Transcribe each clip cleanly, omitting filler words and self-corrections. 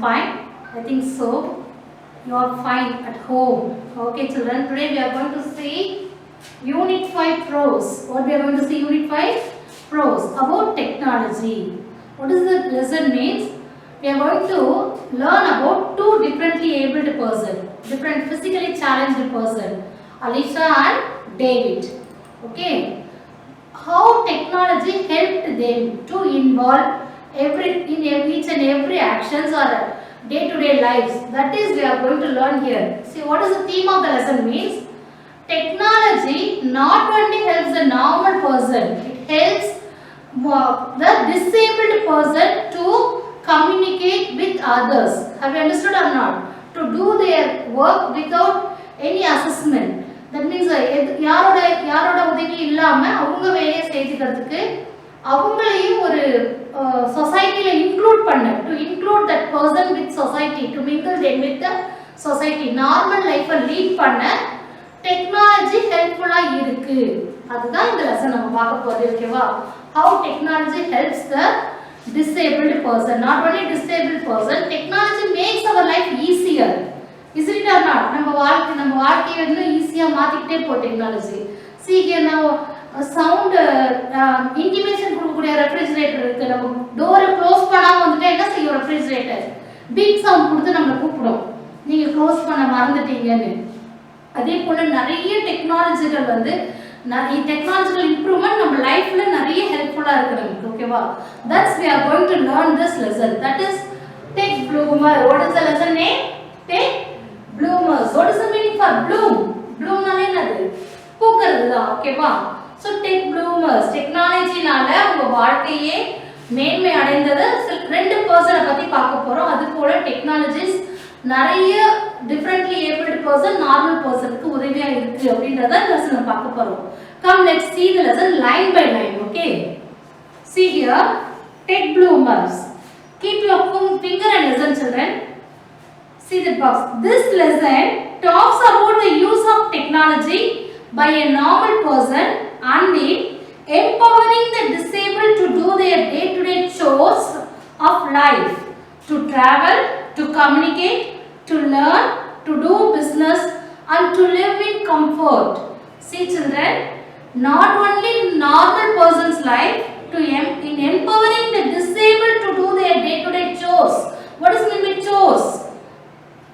fine? I think so. You are fine at home. Okay children, today we are going to see Unit 5 Pros. What we are going to see Unit 5? Pros about technology. What does the lesson means? We are going to learn about two differently abled person, different physically challenged person, Alicia and David. Okay. How technology helped them to involve each and every actions or day-to-day lives. That is we are going to learn here. See what is the theme of the lesson means? Technology not only helps the normal person, it helps the disabled person to communicate with others. Have you understood or not? To do their work without any assessment. That means யாரோட உதவி இல்லாம அவங்க வேலையை செய்துக்கிறதுக்கு அவங்களையும் ஒரு சொசைட்டில include பண்ண, to include that person with society, to mingle them with the society, normal லைஃபை லீட் பண்ண டெக்னாலஜி ஹெல்ப்ஃபுல்லா இருக்கு. அதுதான் இந்த லெசன் நம்ம பார்க்க போறது. ஓகேவா? How technology helps the disabled person. Not only disabled person, technology makes our life easier. Is it or not? நம்ம வாழ்க்கையை இன்னும் ஈஸியா மாத்திக்கிட்டே போ technology. See here now sound intimation கொடுக்கக்கூடிய ரெஃப்ரிஜரேட்டர் இருக்கு. நம்ம டோரை க்ளோஸ் பண்ணாம வந்துட்டா என்ன செய்யும் ரெஃப்ரிஜரேட்டர்? பீப் சவுண்ட் கொடுத்து நம்மளை கூப்பிடும், நீங்க க்ளோஸ் பண்ண மறந்துட்டீங்கன்னு. அதே போல நிறைய டெக்னாலஜிகள் வந்து டெக்னாலஜிக்கல் இம்ப்ரூவ்மெண்ட் நம்ம லைஃப்ல நிறைய ஹெல்ப்ஃபுல்லா இருக்கு நமக்கு. ஓகேவா? Thus we are going to learn this lesson. That is Tech Bloomer. What is the lesson name? Tech Bloomers. What is the meaning for bloom? Bloom நாலே என்னது? பூக்கிறது தான். ஓகேவா? So Tech Bloomers, டெக்னாலஜினால உங்க வாழ்க்கையே மேன்மை அடைந்தது ரெண்டு பர்சனை பத்தி பார்க்க போறோம். அது போல டெக்னாலஜிஸ் நிறைய டிஃபரண்ட்லி ஏபிள்ட் பர்சன் நார்மல் பர்சனுக்கு உதவியா இருக்கு அப்படின்றத லெசன் பார்க்க போறோம். Come let's see the lesson line by line. Okay, see here Tech Bloomers. Keep your finger and listen children. See the box. This lesson talks about the use of technology by a normal person and in empowering the disabled to do their day-to-day chores of life, to travel, to communicate, to learn, to do business and to live in comfort. See children, not only normal person's life, in empowering the disabled to do their day-to-day chores. What is mean by chores?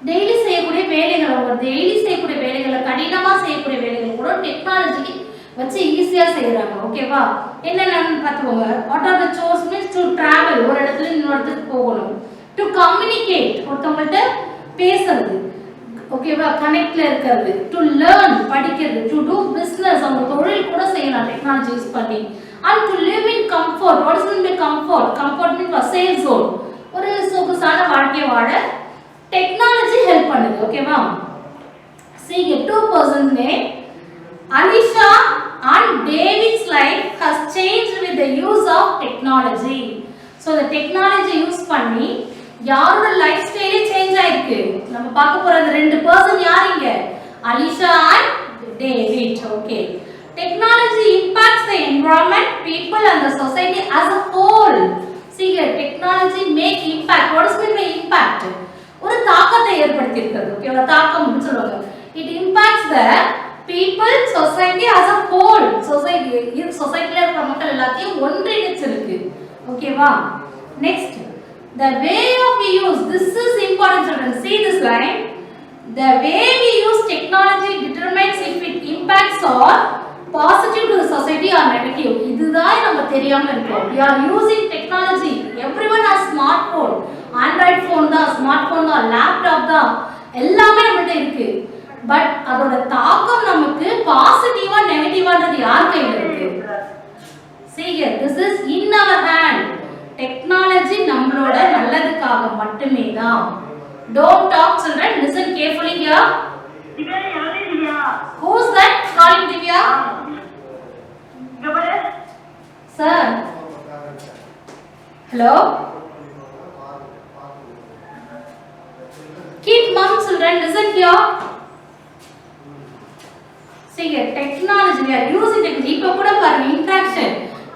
Daily செய்யக்கூடிய வேலைகள், அவங்க daily செய்யக்கூடிய வேலைகளை, கடினமா செய்யக்கூடிய வேலைகள் கூட technology வச்சு ஈஸியா செய்யறாங்க. ஓகேவா? என்னென்னு பார்த்துக்கோங்க. What are the source means to travel, ஒரு இடத்துல இன்னொரு இடத்துக்கு போகணும். டு கம்யூனிகேட், ஒருத்தவங்கள்ட்ட பேசுறது. ஓகேவா? கனெக்ட்ல இருக்கிறது. டு லேர்ன், படிக்கிறது. டு டூ பிசினஸ், அவங்க தொழில் கூட செய்யலாம் டெக்னாலஜி யூஸ் பண்ணி. And to live in comfort. What is mean by comfort? Comfort means safe zone, ஒரு சொகுசான வாழ்க்கையை வாழ டெக்னாலஜி ஹெல்ப் பண்ணுது. ஓகேவா? See here two persons name Alicia and David's life has changed with the use of technology. So the technology use பண்ணி யாரோட life ஸ்டைலே change ஆயிருக்கு. நம்ம பார்க்க போற அந்த ரெண்டு பர்சன் யாருங்க? Alicia and David. Okay, technology impacts the environment, people and the society as a whole. See here technology make impact. What does mean by impact? ஒரு தாக்கத்தை ஏற்படுத்தி இருக்கிறது. ஓகேவா? தாக்கம்னு சொல்லுவாங்க. It impacts the people, society as a whole. சொசைட்டில இருக்கிற மக்கள் எல்லாத்தையும் ஒன்றிணைச்சிருக்கு. ஓகேவா? Next the way of we use. This is important children. See this line. The way we use technology determines if it impacts or positive to the society or negative. இதுதான் நம்ம தெரியாம இருக்கோம். We are using technology. Everyone has smartphone. Android phone தான், smart phone தான், laptop தான், எல்லாமே நம்மகிட்ட இருக்கு. பட் அதோட தாக்கம் நமக்கு பாசிட்டிவா நெகட்டிவான்றது யார் கையில இருக்கு? See here, this is in our hand. Technology நம்மளோட நல்லதுக்காக மட்டுமே தான். Don't talk children, listen carefully here. Who's that calling Divya? Sir. Hello. Keep mum children, listen here. See here, technology, we are using technology. இப்போ கூட பாருங்க interaction.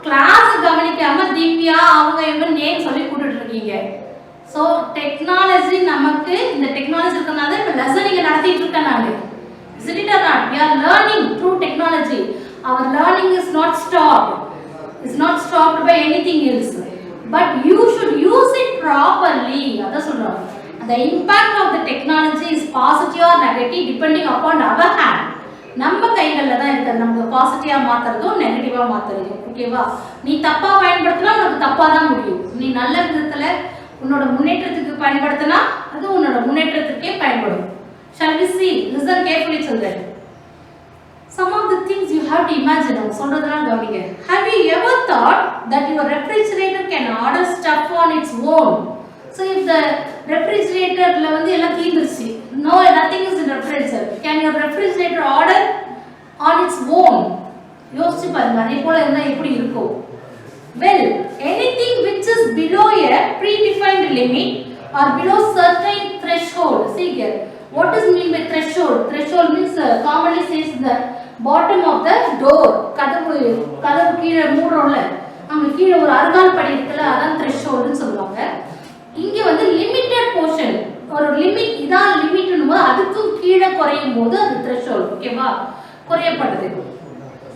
Class கவனிக்காம திவ்யா அவங்க இவங்க நேம் சொல்லி கூட்டிட்டு இருக்கீங்க. ஸோ டெக்னாலஜி நமக்கு இந்த டெக்னாலஜி இருக்கனால இப்போ லெசன் இங்கே நடத்திட்டு இருக்கேன் நான். Isn't it or not? We are learning through technology. Our learning is not stopped. It's not stopped by anything else. But you should use it properly. அதான் சொல்றோம். The impact of the technology is positive or negative depending upon our hand. நம்ம கைகளில் தான் இருக்குது. நமக்கு பாசிட்டிவாக மாற்றுறதும் நெகட்டிவாக மாற்றுறதும். ஓகேவா? நீ தப்பாக பயன்படுத்தினா உனக்கு தப்பாக தான் முடியும். நீ நல்ல விதத்தில் உன்னோட முன்னேற்றத்துக்கு பயன்படுத்தினா அது உன்னோட முன்னேற்றத்துக்கே பயன்படும். Shall we see? Listen carefully, children. Some of the things you have to imagine. Have you ever thought that your refrigerator can order stuff on its own? So if the refrigerator no, nothing is in the refrigerator. Can your refrigerator order on its own? Well, anything which is below a predefined limit or below certain threshold. See here. What does mean by threshold? Threshold means commonly says the bottom of the door. கதவு கீழே மூடுறோம்ல, அங்க கீழே ஒரு அறுகால் படி இருக்குல்ல, அதான் thresholdனு சொல்லுவாங்க. இங்க வந்து லிமிட்டட் போர்ஷன், ஒரு லிமிட், இதான் லிமிட்னும் போது அதுக்கும் கீழே குறையும் போது அது threshold. ஓகேவா? குறையப்படுது.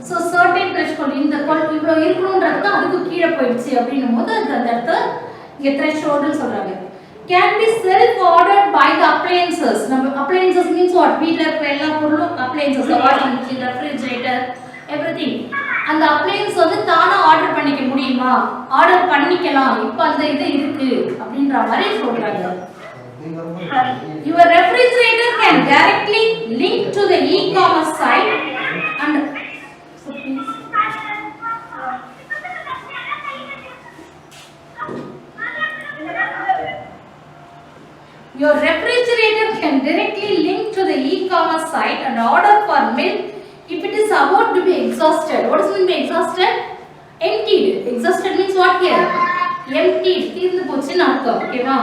ஸோ சர்டன் threshold இந்த இவ்வளோ இருக்கணுன்றதுக்கு அதுக்கு கீழே போயிடுச்சு அப்படின்னும் போது அந்த இடத்துல இங்கே thresholdனு சொல்றாங்க. Can be self-ordered by the appliances. Appliances means what? வீட்ல இருக்க எல்லா பொருளும் appliances, washing machine, refrigerator, everything. அந்த appliance வந்து தானா ஆர்டர் பண்ணிக்க முடியுமா? ஆர்டர் பண்ணிக்கலாம். இப்போ அந்த இது இருக்கு அப்படின்ற மாதிரி சொல்றாங்க. Your refrigerator can directly link to the e-commerce site and so please. Your refrigerator can directly link to the e-commerce site and order for milk if it is about to be exhausted. What does mean by exhausted? Emptied. Exhausted means what here? Emptied. தீர்ந்து போச்சுன்னு அர்த்தம். ஓகேவா?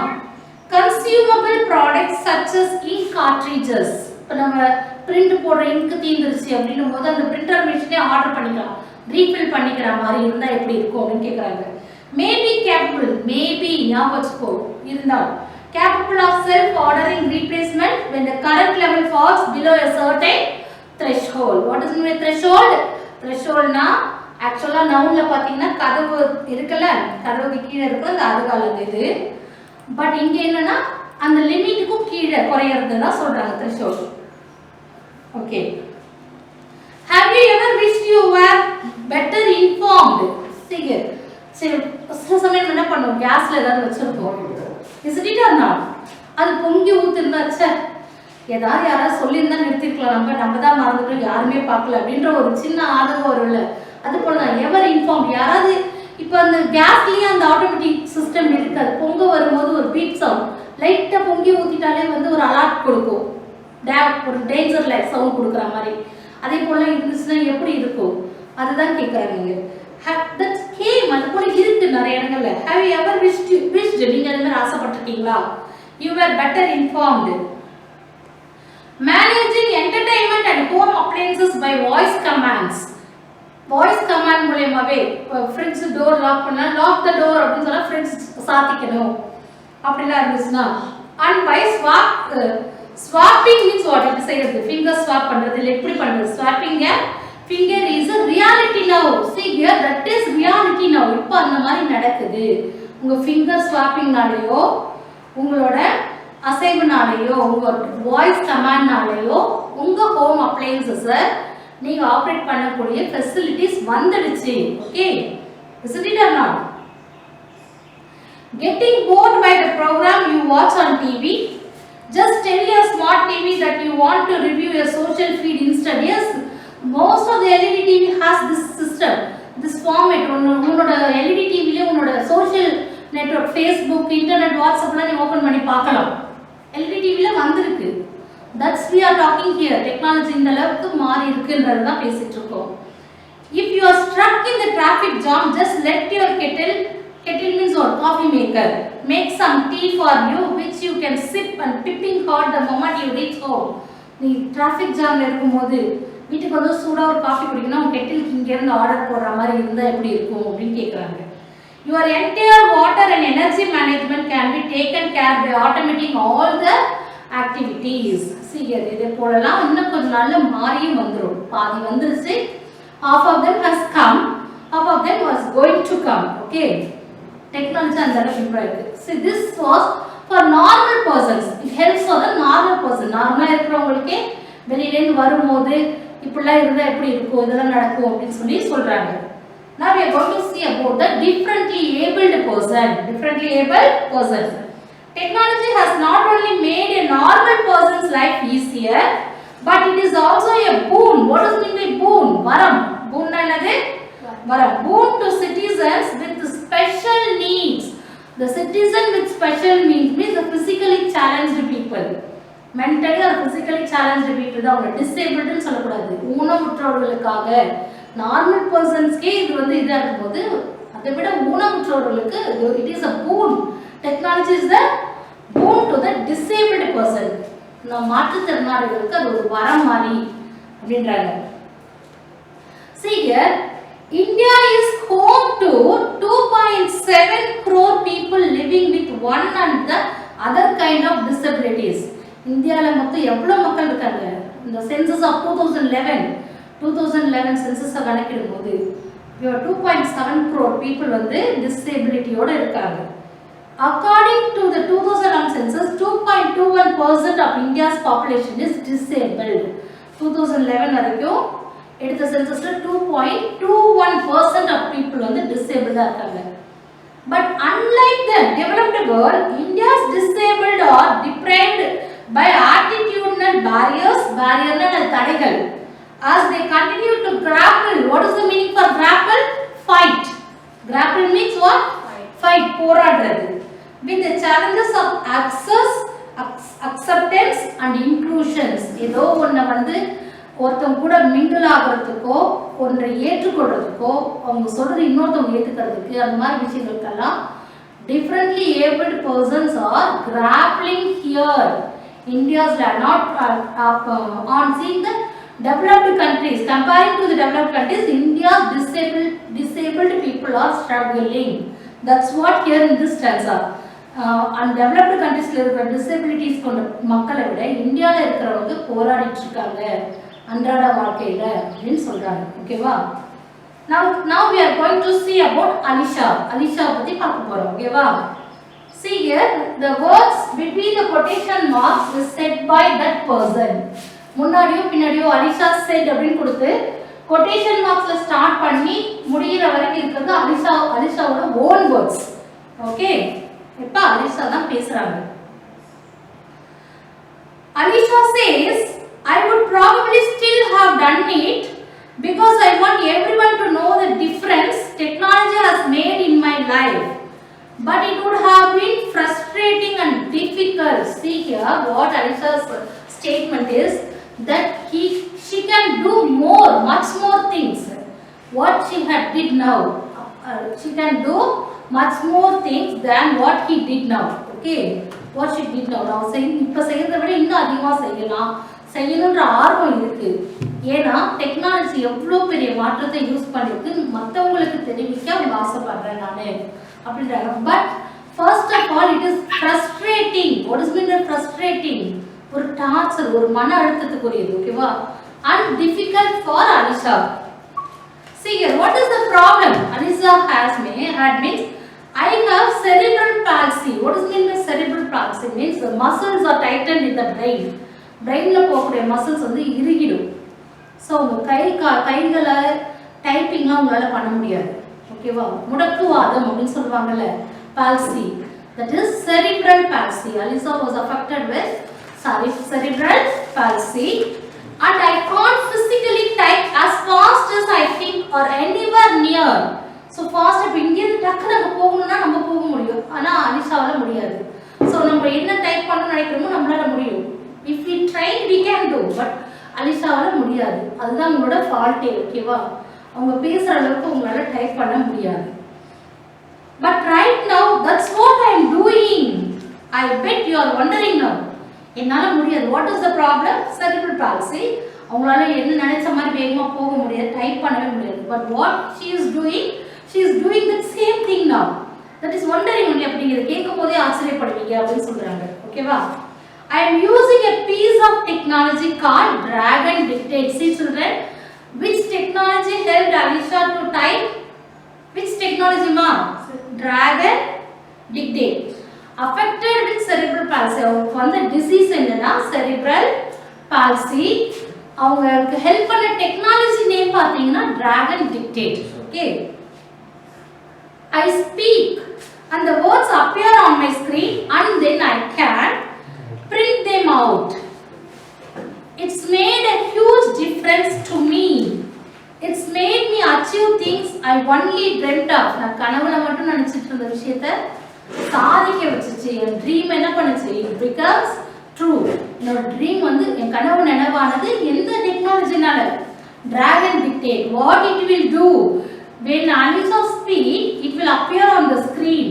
Consumable products such as ink cartridges. இப்போ நம்ம print போடுற ink தீர்ந்துருச்சு அப்படின்னும் போது அந்த பிரிண்டர் மிஷினே ஆர்டர் பண்ணிக்கலாம். ரீஃபில் பண்ணிக்கிற மாதிரி இருந்தால் எப்படி இருக்கும் அப்படின்னு கேட்குறாங்க. Maybe capable. Maybe ஞாபகம் வச்சுக்கோ இருந்தால். Capable of self-ordering replacement when the current level falls below a certain threshold. What is mean by threshold? Threshold na actually noun la pathina கதவு இருக்குல, கதவுக்கு கீழ இருக்கு அந்த அறுகால் இது. பட் இங்க என்னன்னா அந்த லிமிட்டுக்கு கீழ குறையறதுனா சொல்றாங்க threshold. Okay. Have you ever wished you were better informed? See here. சரி, சில சமயம் என்ன பண்ணுவோம், கேஸ்ல ஏதாவது வச்சிருப்போம். Is it or not? அது பொங்கி ஊத்துனாச்சே, ஏதாவது யாராவது சொல்லியிருந்தா நிறுத்திருக்கலாம், நம்ம தான் மறந்துட்டோம், யாருமே பார்க்கல அப்படின்ற ஒரு சின்ன ஆதங்கம் வரும்ல. அது போல தான் எவர் இன்ஃபார்ம், யாராவது இப்போ அந்த கேஸ்லேயே அந்த ஆட்டோமேட்டிக் சிஸ்டம் இருக்காது. பொங்க வரும்போது ஒரு பீப் சவுண்ட் லைட்டாக பொங்கி ஊற்றிட்டாலே வந்து ஒரு அலர்ட் கொடுக்கும், ஒரு டேஞ்சர் லைட் சவுண்ட் கொடுக்குற மாதிரி. அதே போல் இருந்துச்சுன்னா எப்படி இருக்கும் அதுதான் கேட்குறாங்க. That came அது போல இருக்கு நிறைய இடங்கள்ல. Have you ever wished நீங்க அந்த மாதிரி ஆசைப்பட்டிருக்கீங்களா? You were better informed. Managing entertainment and home appliances by voice commands. Voice command மூலமாவே fridge door lock பண்ணா lock the door அப்படினு சொன்னா fridge சாத்திக்கணும் அப்படிலாம் இருந்துச்சுனா. And by swapping means what? இது செய்யறது finger swap பண்றது இல்ல, எப்படி பண்றது? swapping a finger is a reality now. See here, that is reality now. இப்போ அந்த மாதிரி நடக்குது. உங்க finger swapping நாளையோ உங்களோட அசைவுனாலேயோ உங்க வாய்ஸ் கமாண்ட்னாலேயோ உங்க ஹோம் அப்ளையன்சஸை நீங்க ஆப்ரேட் பண்ணக்கூடிய ஃபெசிலிட்டிஸ் வந்துடுச்சு. Okay, is it or not? Getting bored by the program you watch on TV. Just tell your smart TV that you want to review your social feed instead. Yes, most of the LED TV has this system, this format. உன்னோட LED TVல உன்னோட social network, Facebook, internet, WhatsApp லாம் நீ open பண்ணி பார்க்கலாம். LED TVல வந்திருக்கு. That's we are talking here. Technology இந்த அளவுக்கு மாறி இருக்குன்றது தான் பேசிட்டு இருக்கோம். If you are stuck in the traffic jam, just let your kettle means what? Coffee maker make some tea for you which you can sip and pipping hot the moment you reach home. நீ traffic ஜாம்ல இருக்கும்போது வீட்டுக்கு வந்து சூடா ஒரு coffee குடிக்கணும், கெட்டிலுக்கு இங்க இருந்து order போடுற மாதிரி இருந்தா எப்படி இருக்கும் அப்படின்னு கேக்குறாங்க. your entire water and energy management can be taken care by automating all the activities. See here, இதே போலலாம் இன்னும் கொஞ்ச நாள்ல மாறியும் வந்துரும். பாதி வந்துருச்சு. Half of them has come, half of them was going to come. Okay, technology and that improve. See, this was for normal persons. It helps for the normal person. நார்மலா இருக்கிறவங்களுக்கு வெளியில இருந்து வரும்போது இப்படிலாம் இருந்தா எப்படி இருக்கும், இதெல்லாம் நடக்கும் அப்படின்னு சொல்லி சொல்றாங்க. Now we are going to see about the differently abled person. Differently abled person. Technology has not only made a normal person's life easier, but it is also a boon. What does mean by boon? Varam. Boon என்னது? Varam. Boon to citizens with special needs. The citizen with special needs means the physically challenged people. Mentally or physically challenged people தான் அவங்க disabled ன்னு சொல்லக்கூடாது. ஊனமுற்றவர்களுக்காக normal பர்சன்ஸ்க்கே இது வந்து இதா இருக்கும்போது அதை விட ஊனமுற்றவர்களுக்கு it is a boon. Technology is the boon to the disabled person. நம்ம மாற்றுத்திறனாளிகளுக்கு அது ஒரு வரம் மாதிரி அப்படின்றாங்க. See here, India is home to 2.7 crore people living with one and the other kind of disabilities. இந்தியால மொத்தம் எவ்வளவு மக்கள் இருக்காங்க? இந்த சென்சஸ் ஆஃப் 2011 சென்சஸ் கணக்கிடும்போது 2.7 crore people வந்து டிசேபிலிட்டியோட இருக்காங்க. According to the 2011 census, 2.21% of India's population is disabled. 2011 வரைக்கும் எடுத்த சென்சஸ்ல 2.21% of people வந்து disabled இருக்காங்க. But unlike the developed world, India's disabled are deprived by attitudinal barriers, தடைகள். As they continue to grapple. What is the meaning for grapple? Fight. Grapple means what? Fight. போராடுறது. With the challenges of access, acceptance and inclusions. ஏதோ ஒன்றை வந்து ஒருத்தவங்க கூட mingle ஆகிறதுக்கோ ஒன்றை ஏற்றுக்கொள்றதுக்கோ அவங்க சொல்றது இன்னொருத்தவங்க ஏற்றுக்கிறதுக்கு அந்த மாதிரி விஷயங்களுக்கெல்லாம் differently abled persons are grappling here. India's not on seeing the developed countries. Comparing to the developed countries, India's disabled people are struggling. That's what here in this stanza. And developed countries la irukra disabilities konda makkala vida India la irukravanga போராடிட்டு இருக்காங்க அன்றாட வாழ்க்கையில அப்படினு சொல்றாங்க. ஓகேவா? Now we are going to see about Alisha பத்தி பார்க்க போறோம். ஓகேவா? See here, the words between the quotation marks is said by that person. முன்னாடியோ பின்னாடியோ அலிஷா said அப்படினு கொடுத்து quotation marksல ஸ்டார்ட் பண்ணி முடிகிற வரைக்கும் இருக்குது அலிஷாவோட own words. ஓகே, இப்ப அலிஷா தான் பேசுறாங்க. Alisha says, I would probably still have done it because I want everyone to know the difference technology has made in my life. But it would have been frustrating and difficult. See here, what Alisha's statement is that she can do much more things. What she had did now, she can do much more things than what he did now. Okay, what she did now. Now saying இப்ப செய்யறதை விட இன்னும் அதிகமா செய்யணும்ன்ற ஆர்வம் இருக்கு. ஏன்னா technology எவ்வளவு பெரிய மாற்றத்தை யூஸ் பண்ணிருக்கு மற்றவங்களுக்கு தெரிவிக்க அவங்க ஆசைப்படுறேன் நானு அப்படின்றாங்க. But first of all it is frustrating. What is mean frustrating? ஒரு டார்ச்சர், ஒரு மன அழுத்தத்துக்குரியது. ஓகேவா? And difficult for Alisha. See here, what is the problem Alisha had means I have cerebral palsy. What does mean by cerebral palsy? Means the muscles are tightened in the brain. Brainல போகக்கூடிய muscles வந்து இறுகிடும். So உங்க கைகளை டைப்பிங்லாம் உங்களால பண்ண முடியாது. ஓகேவா? முடக்குவாதம் அப்படின்னு சொல்லுவாங்கல்ல, palsy. That is cerebral palsy. Alisha was affected with cerebral palsy. And I can't physically type as fast as I think or anywhere near. So fast அப்ப இங்க இருந்து டக்குனு நம்ம போகணும்னா நம்ம போக முடியும், ஆனா அலிஷாவால முடியாது. சோ நம்ம என்ன டைப் பண்ண நினைக்கிறோமோ நம்மளால முடியும். If we try we can do, but அலிஷாவால முடியாது. அதுதான் உங்களோட ஃபால்ட்டே. ஓகேவா? அவங்க பேசுற அளவுக்கு உங்களால டைப் பண்ண முடியாது. But right now that's what I am doing. I bet you are wondering now. என்னால முடியாது. What is the problem? Cerebral palsy. அவங்களால என்ன நினைச்ச மாதிரி வேகமா போக முடியாது, டைப் பண்ணவே முடியாது. But what she is doing, she is doing the same thing now. That is wondering only அப்படிங்கறது கேட்கும்போதே ஆச்சரியப்படுவீங்க அப்படின்னு சொல்றாங்க. ஓகேவா? I am using a piece of technology called Dragon Dictate. See children, which technology helped Alisha to type? Which technology ma? Dragon Dictate. Affected with cerebral palsy. அவங்களுக்கு வந்து disease என்னன்னா cerebral palsy. அவங்களுக்கு help பண்ண technology name பாத்தீங்கன்னா Dragon Dictate. Okay. I speak and the words appear on my screen and then I can print them out. It's made a huge difference to me. It's made me achieve things I only dreamt of. நான் கனவுல மட்டும் நினைச்சிட்டு இருந்த விஷயத்தை சாதிக்க வச்சுச்சு. என் dream என்ன பண்ணுச்சு? It becomes true. என்னோட ட்ரீம் வந்து என் கனவு நினைவானது எந்த டெக்னாலஜினால? Dragon Dictate. What it will do? When Alisha speak, it will appear on the screen.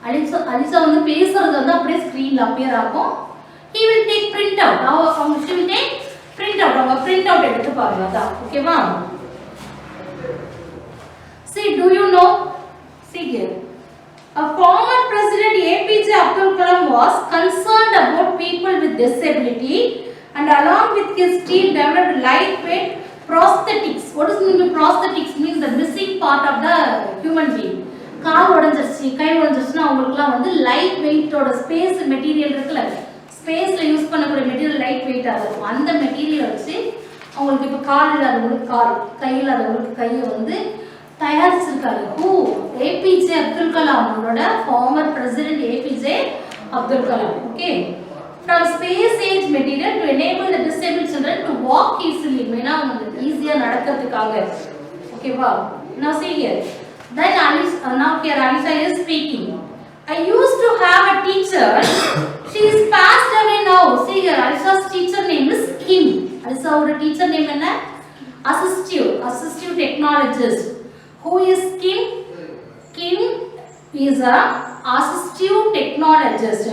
Alisha வந்து பேசுறது வந்து அப்படியே ஸ்கிரீன்ல appear ஆகும். He will take print out. She will take print out. அவங்க print out எடுத்து பாருங்க அதான். ஓகேவா? See, do you know? See here. A former president APJ Abdul Kalam was concerned about people with disability and along with his team developed lightweight prosthetics. What does mean by prosthetics? Means the missing part of the human being. கால் உடைஞ்சிருச்சு, கை உடைஞ்சிருச்சுன்னா அவங்களுக்குலாம் வந்து light வெயிட்டோட space material இருக்குல்ல, ஸ்பேஸ்ல use பண்ணக்கூடிய material light weight ஆகும். அந்த material வச்சு அவங்களுக்கு இப்போ கால் இல்லாதவங்களுக்கு கால், கை இல்லாதவங்களுக்கு கையை வந்து தயாரிச்சிருக்காரு. ஹூ? ஏபிஜே அப்துல் கலாம், அவங்களோட former president APJ Abdul Kalam. Okay. From space age material to enable the disabled children to walk easily. மெயினா அவங்க ஈஸியா நடக்கிறதுக்காக. ஓகேவா? Now see here. Then now here Alisha is speaking. I used to have a teacher. She is passed away now. See here, Alisha's teacher name is Kim. Alisha oda teacher name enna? Assistive technologist. Who is Kim? Kim is a assistive technologist.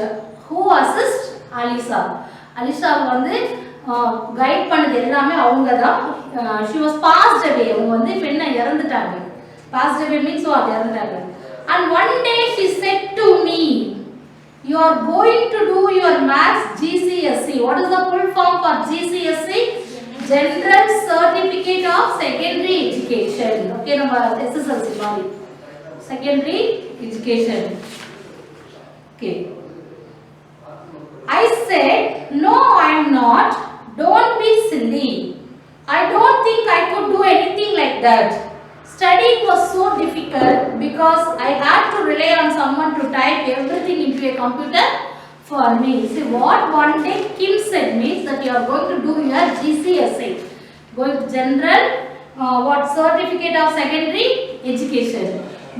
Who assists Alisha வந்து guide பண்ணது எல்லாமே அவங்க தான். she was passed away. அவங்க வந்து பெண்ண இறந்துட்டாங்க. passed away means what? இறந்துட்டாங்க. and one day she said to me, you are going to do your maths GCSE. What is the full form for GCSE? General Certificate of Secondary Education. Okay, நம்ம SSLC மாதிரி secondary education. Okay. I said, no, I am not. Don't be silly. I don't think I could do anything like that. Studying was so difficult because I had to rely on someone to type everything into a computer for me. See what one day Kim said means that you are going to do your GCSE, going to General what Certificate of Secondary Education.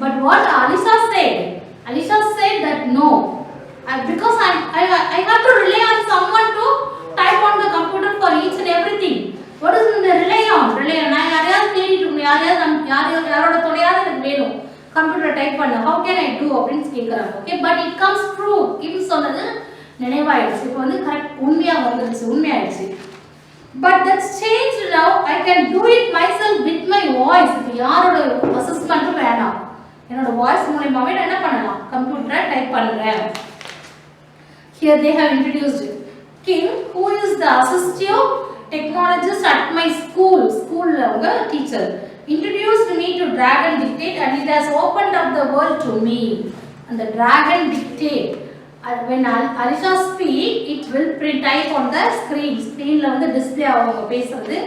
But what Alisha said? Alisha said that no. Because I have to rely on someone to type on the computer for each and everything. What is the rely on? நான் யாரையாவது தேடிட்டு இருக்கணும், யாரோட துணையாவது எனக்கு வேணும் computer type பண்ண. how can I do அப்படின்னு கேட்குறாங்க. Okay, but it comes true. Kim சொன்னது நினைவாயிடுச்சு. இப்போ வந்து கரெக்ட் உண்மையாக வந்துருச்சு, உண்மையாயிடுச்சு. But that's change now. I can do it myself with my voice. இப்போ யாரோட அசிஸ்ட்மெண்ட்டும் வேணாம், என்னோட வாய்ஸ் மூலமாவே நான் என்ன பண்ணலாம், கம்ப்யூட்டரை டைப் பண்ணுறேன். Here they have introduced Kim, who is the assistive technologist at my school. School teacher introduced me to Dragon Dictate and it has opened up the world to me. And the Dragon Dictate, when Alisha speak, it will print type on the screen. Screenல வந்து display அவங்க பேசுறது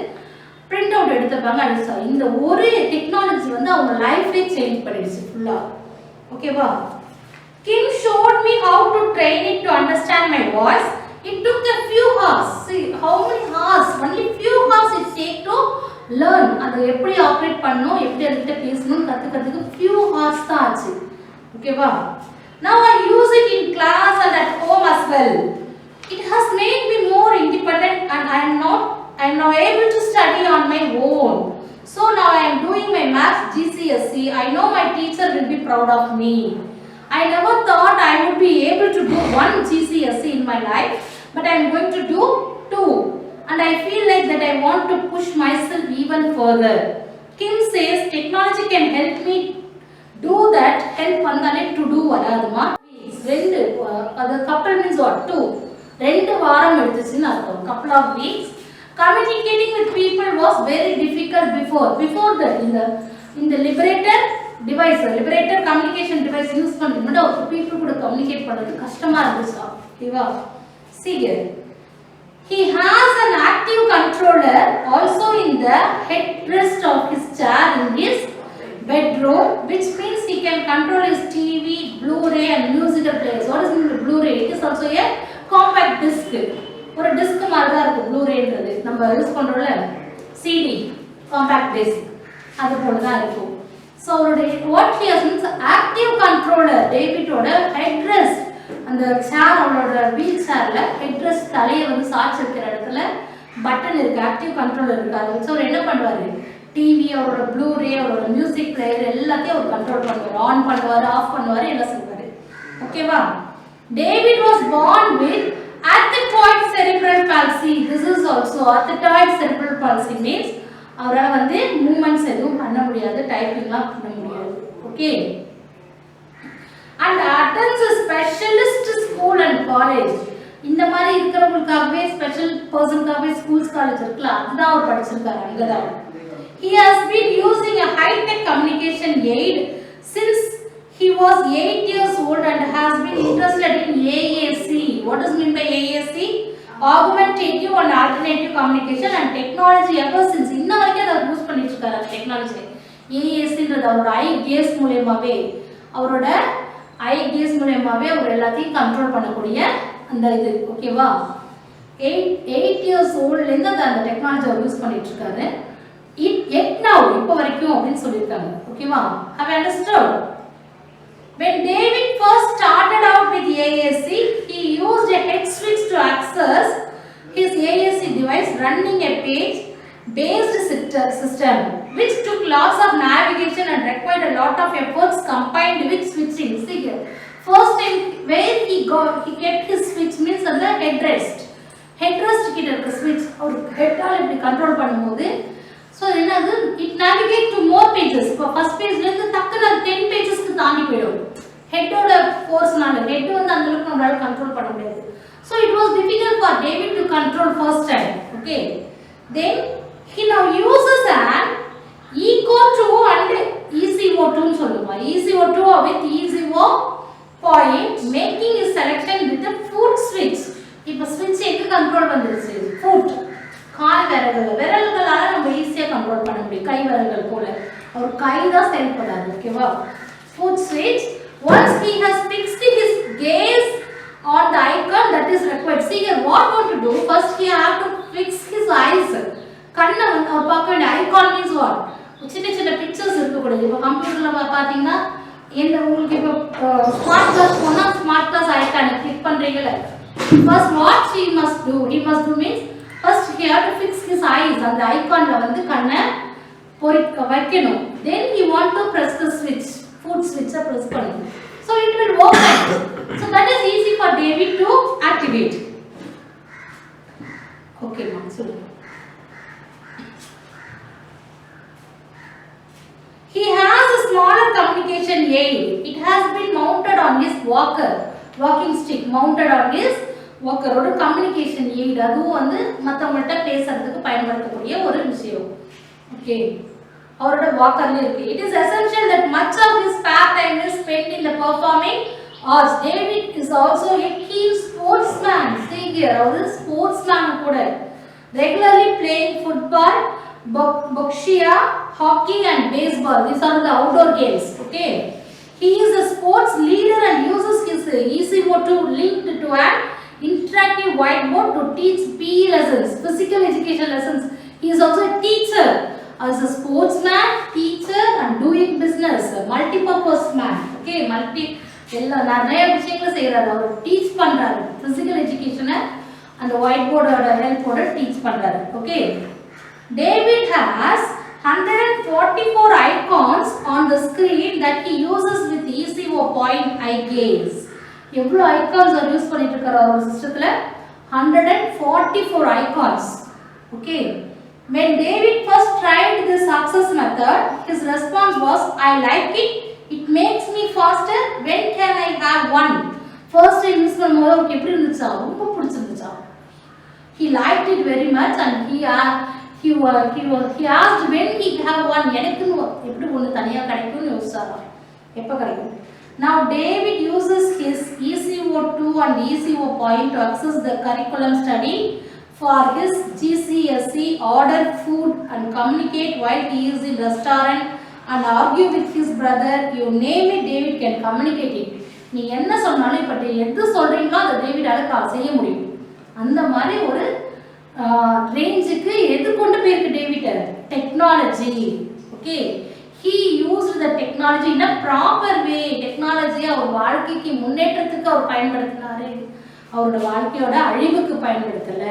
print out எடுத்துப்பாங்க Alisha. இந்த ஒரு technology வந்து அவங்க லைஃபே change பண்ணிடுச்சு ஃபுல்லா. ஓகேவா? Kim showed me how to train it to understand my voice. It took a few hours. See how many hours? Only few hours it take to learn. அது எப்படி ஆபரேட் பண்ணனும், எப்படி அதுகிட்ட பேசணும் கத்துக்கிறதுக்கு few hours தான் ஆச்சு. ஓகேவா? Now I use it in class and at home as well. It has made me more independent and I am now able to study on my own. So now I am doing my maths GCSE. I know my teacher will be proud of me. I never thought I would be able to do one GCSE in my life, but I am going to do two. And I feel like that I want to push myself even further. Kim says technology can help me do that help வந்தாலே to do வராதுமா. ரெண்டு அது couple means what? Two. ரெண்டு வாரம் எடுத்துச்சுன்னு அர்த்தம். couple of weeks. Communicating with people was very difficult before that in the liberator device, liberator communication device use பண்ணிட்டு people கூட communicate பண்றது கஷ்டமா இருந்துச்சு. ஓகேவா? See here. He has an active controller also in the headrest of his chair in his bedroom, which means he can control his TV, Blu-ray and musical players. What is mean by Blu-ray? It is also a compact disc. ஒரு disk மாதிரி தான் இருக்கு ப்ளூரேன்றது. நம்ம use பண்றோம்ல CD, compact disc. அது போல தான் இருக்கும். So what he has means active controller. டேவிட்டோட headrest அந்த சேர் அவரோட வீல் சேர்ல ஹெட்ரெஸ்ட் தலையை வந்து சாய்ச்சிருக்கிற இடத்துல பட்டன் இருக்கு, ஆக்டிவ் கண்ட்ரோலர் இருக்கு. அதை வச்சு அவர் என்ன பண்ணுவாரு, டிவி, அவரோட ப்ளூரே, அவரோட மியூசிக் பிளேயர் எல்லாத்தையும் அவர் கண்ட்ரோல் பண்ணுவார், ஆன் பண்ணுவார், ஆஃப் பண்ணுவார், எல்லாம் செய்வார். ஓகேவா? David was born with arthroid cerebral palsy. This is also arthroid cerebral palsy means அவரால் வந்து மூவ்மெண்ட்ஸ் எதுவும் பண்ண முடியாது, டைப்பிங்லாம் பண்ண முடியாது. Okay. And attends a specialist school and college. இந்த மாதிரி இருக்கிறவங்களுக்காகவே ஸ்பெஷல் பர்சனுக்காகவே ஸ்கூல்ஸ் காலேஜ் இருக்குல்ல, அதுதான் அவர் படிச்சிருக்காரு அங்கதான். He has been using a high-tech communication aid since he was 8 years old and has been interested in AAC. What does mean by AAC? Augmentative and alternative communication and technology ever since. இன்ன வரைக்கும் அதை use பண்ணிட்டு இருக்காரு அந்த technology. AACன்றது அவரோட ஐ case மூலமாவே அவர் எல்லாத்தையும் control பண்ணக்கூடிய அந்த இது. ஓகேவா? 8 years oldலேருந்து அந்த டெக்னாலஜி அவர் யூஸ் பண்ணிட்டு இருக்காரு. Yet now இப்போ வரைக்கும் அப்படின்னு சொல்லியிருக்காங்க. ஓகேவா? Have you understood? When David first started out with AAC, he used a head switch to access his AAC device running a page-based system, which took lots of navigation and required a lot of efforts combined with switching. See here. First time where he kept his switch means on the headrest. Headrest கிட்ட இருக்க switch அவர் ஹெட்டால இப்படி control பண்ணும்போது so என்னது it navigate to more pages. இப்போ first pageல இருந்து டக்குனு 10 pagesக்கு தாண்டி போய்டும். ஹெட்டோட ஃபோர்ஸ்னால ஹெட் வந்து அந்த அளவுக்கு நம்மளால கண்ட்ரோல் பண்ண முடியாது. So it was difficult for David to control first time. Okay. Then he now uses an ECO2 and ECO2 னு சொல்லுமா. ECO2 with ECO point making his selection with the foot switch. இப்போ switch எங்க control வந்துருச்சு? foot. கால் விரல்களால நம்ம ஈஸியா control பண்ண முடியும், கை விரல்கள் போல. அவர் கை தான் செயல்படாது. ஓகேவா? foot switch. Once he has fixed his gaze on the icon that is required. See here, what want to do? First he have to fix his eyes. கண்ணை வந்து அவர் பார்க்க வேண்டிய ஐகான் மீன்ஸ் வாட்? சின்ன சின்ன பிக்சர்ஸ் இருக்கக்கூடாது. இப்போ கம்ப்யூட்டர்ல பார்த்தீங்கன்னா உங்களுக்கு இப்போ ஸ்மார்ட் கிளாஸ் போனால் ஸ்மார்ட் கிளாஸ் ஐகானை கிளிக் பண்ணுறீங்களே, first what he must do means first he have to fix his eyes. அந்த ஐகான்ல வந்து கண்ணை வைக்கணும். Then he want to press the switch, foot switch press பண்ணணும். So it will open. So that is easy for David to activate. Okay ma'am, சொல்லுங்க. He has a smaller communication aid. It has been mounted on his walking stick, mounted on his walker. ஒரு communication aid, அதுவும் வந்து மத்தவங்கள்ட்ட பேசுறதுக்கு பயன்படுத்தக்கூடிய ஒரு விஷயம். Okay. அவரோட வாக்கர்ல இருக்கு. It is essential that much of his spare time is spent in the performing arts. David is also a keen sportsman. See here, our sportsman கூட. Regularly playing football, boccia, hockey and baseball. These are the outdoor games. Okay. He is a sports leader and uses his ECO2 linked to an interactive whiteboard to teach PE lessons, physical education lessons. He is also a teacher. As a sportsman, teacher and doing business, multi-purpose man. Okay, எல்லா நிறைய விஷயங்களை செய்யறாரு. அவர் teach பண்றாரு, physical education and white board help teach பண்றாரு. Okay. David has 144 icons on the screen that he uses with ECO point eye gaze. எவ்வளவு icons அவர் use பண்ணிட்டு இருக்காரு அவர் சிஸ்டத்துல? 144 icons. Okay. When David first tried this success method, his response was, I like it, it makes me faster. When can I have one? First time use பண்ணும்போது அவருக்கு எப்படி இருந்துச்சா, ரொம்ப பிடிச்சிருந்துச்சா. He liked it very much and he asked when he have one. எனக்கு எப்படி ஒன்று தனியா கிடைக்கும்னு யோசிச்சாராம். எப்போ கிடைக்கும்? Now David uses his ECO2 and ECO point to access the curriculum study for his GCSE, order food and communicate while he is in restaurant and argue with his brother. You name it, David can communicate it. நீ என்ன சொன்னாலும் இப்ப எது சொல்றீங்களோ அதை டேவிடால செய்ய முடியும். அந்த மாதிரி ஒரு ரேஞ்சுக்கு எது கொண்டு போயிருக்கு David? Technology. Okay, he used the technology in a proper way. Technology அவர் வாழ்க்கைக்கு முன்னேற்றத்துக்கு அவர் பயன்படுத்தினாரு. அவரோட வாழ்க்கையோட அழிவுக்கு பயன்படுத்தல.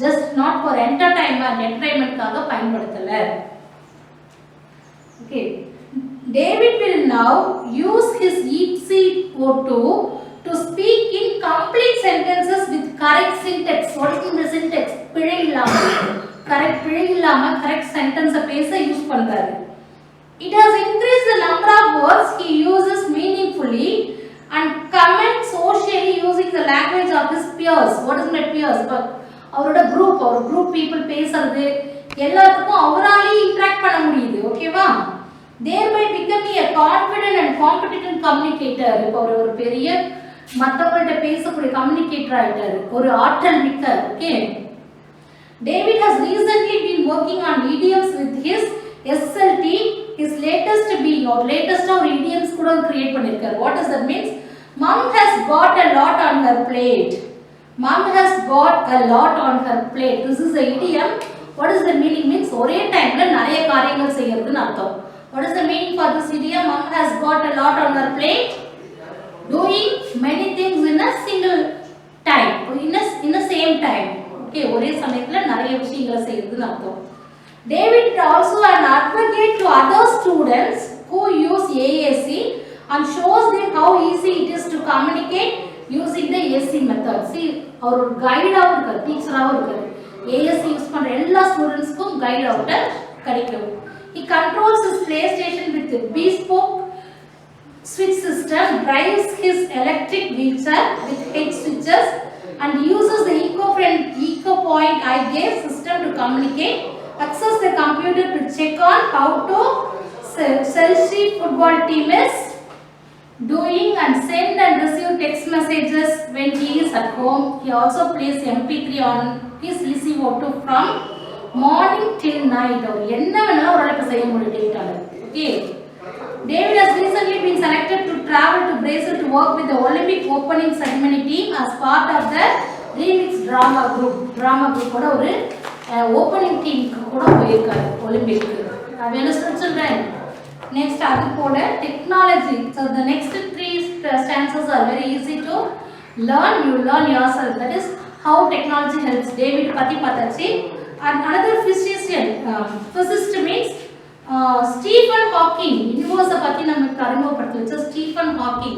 just not for entertainmentக்காக பயன்படுத்தல. okay, David will now use his ECO2 to speak in complete sentences with correct syntax. What is the syntax? பிழை இல்லாம, correct sentence பேச use பண்றாரு. It has increased the number of words he uses meaningfully and comment socially using the language of his peers. What is my peers? அவரோட group people பேசுறது எல்லாத்துக்கும் அவராலே interact பண்ண முடியுது. ஓகேவா? thereby becoming a confident and competent communicator. இப்போ ஒரு பெரிய மத்தவங்கள்ட்ட பேசக்கூடிய கம்யூனிகேட்டர் ஆயிட்டாரு, ஒரு ஆற்றல் மிக்க. Okay, David has recently been working on idioms with his SLT. his latest ஒரு idioms கூட கிரியேட் பண்ணிருக்காரு. what does that means? Mom has got a lot on her plate. Mom has got a lot on her plate. this is the idiom. what is the meaning? means ஒரே டைம்ல நிறைய காரியங்கள் செய்யறதுன்னு அர்த்தம். what is the meaning for this idiom? Mom has got a lot on her plate. doing many things in a single time, in a same time. okay, ஒரே சமயத்துல நிறைய விஷயங்களை செய்யறதுன்னு அர்த்தம். David also an advocate to other students who use AAC and shows them how easy it is to communicate using the AC method. see, அவர் ஒரு கைடாவும் இருக்காரு, டீச்சராவும் இருக்காரு. AAC use பண்ற எல்லா ஸ்டூடெண்ட்ஸ்க்கும் கைட் அவுட் கிடைக்கும். he controls his PlayStation with a bespoke switch system, drives his electric wheelchair with head switches and uses the EcoPoint eye gaze system to communicate, access the computer to check on how to Chelsea football team is doing and send and receive text messages when he is at home. he also plays MP3 on his ECO2 from morning till night. or என்ன வேணாலும் ஒரு ஆளு செய்ய முடியும் டேவிடால. okay, David has recently been selected to travel to Brazil to work with the Olympic opening ceremony team as part of the Remix drama group. ஓட ஒரு opening team கூட போயிருக்காரு ஒலிம்பிக்கு. have you understood children? next அது போல technology. so the next three stanzas are very easy to learn. you learn yourself. that is how technology helps. David பத்தி பார்த்தாச்சு. and another physicist means Stephen Hawking. universe பத்தி நமக்கு அறிமுகப்படுத்தி வச்ச Stephen Hawking.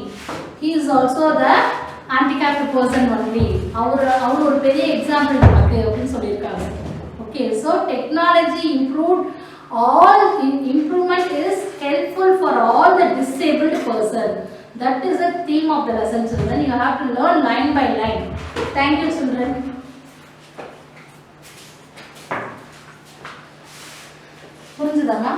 he is also the handicapped person only. அவர் ஒரு பெரிய example நமக்கு அப்படின்னு சொல்லியிருக்காங்க. okay, so technology improvement is helpful for all the disabled person. that is the theme of the lesson children. you have to learn line by line. thank you children. புரிஞ்சுதாமா?